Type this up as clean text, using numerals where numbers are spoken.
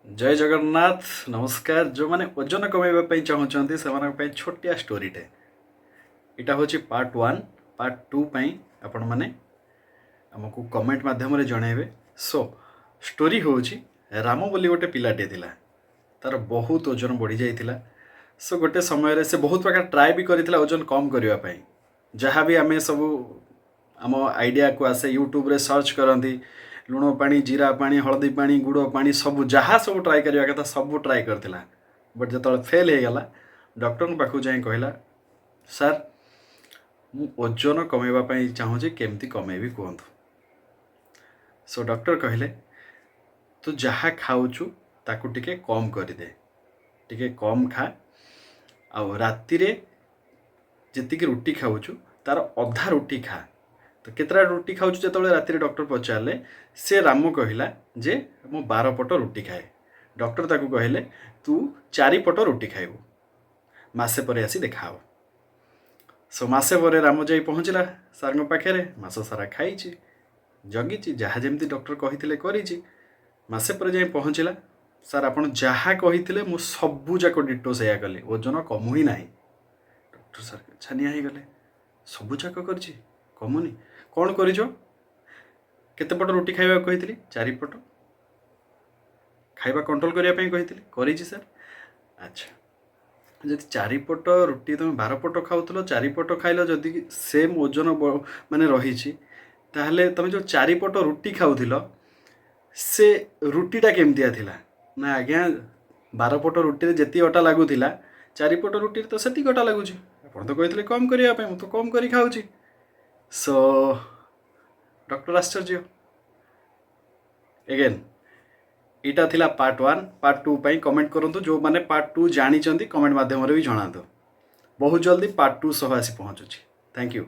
जय जगन्नाथ नमस्कार। जो मैंने ओजन कमेवाई चाहूँगी से छोटिया स्टोरीटे इटा हूँ पार्ट 1 पार्ट 2 आपण मैंने आमको कमेंट माध्यम जनइबे। सो स्टोरी हूँ राम बोली गोटे पिलाटे थिला, तार बहुत ओजन बढ़ी जाइथिला। सो गोटे समय से बहुत प्रकार ट्राए भी करथिला ओजन कम करने, जहाँ भी आम सब आम आइडिया को आसे यूट्यूब रे सर्च करती लुण पानी जीरा पानी हलदी पानी गुड़ पानी सब जहाँ सब ट्राए करवा कथा सब ट्राए करथिला। बट जो फेल हो गला डॉक्टर पाखु जाए कहला सर मु ओजन कमेवाई चाहूँगी केमती कमेबी कहतु। सो डॉक्टर कहले तू जहाँ खाऊचु ताकू टिके कम करदे, टिके कम खा आउ राति रे जेतिकी रुटी खाऊचु तार अधा रुटी खा। तो केतरा रुटी खाऊचु जो राति डॉक्टर पचारे से राम कहला जे मु 12 पट रुटी खाए। डॉक्टर ताकू कहले तू 4 पट रुटी खाइबू, मासे पर आसी देखा। सो मासे पर राम जाई पहुँचला सार पाखे, मास सारा खाई जगी जहाँ जमी डॉक्टर कही करी। मासे पर जाई पहुँचला सार आपन जहाँ कही मु सबू जाक डिटो से कली, ओजन कमु ही ना। डॉक्टर सार छानिया हो गले, सबू जाक कर कमुनी कौन कर केते पट रुटी खाइबा कही 4 पट खाइबा कंट्रोल करने कही सर। अच्छा जब 4 पट रुटी तुम 12 पट खाऊल 4 पट खाइल जदि सेम ओजन माने रही ताहले तुम जो 4 पट रुटी खाऊल से रुटीटा केमतिया थिला ना आज्ञा 12 पट रुटी जी अटा लगुला 4 पट रुटी तो से अटा लगुच। आप तो कहते कम करने मुझे तो कम कर खाऊँ। सो डॉक्टर आश्चर्य एगेन इटा थिला पार्ट 1 पार्ट 2 पाई कमेंट करंतु जो माने पार्ट 2 जानी कमेंट माध्यम भी जनातु। बहुत जल्दी पार्ट 2 सह आसी पहुँचुची। Thank you.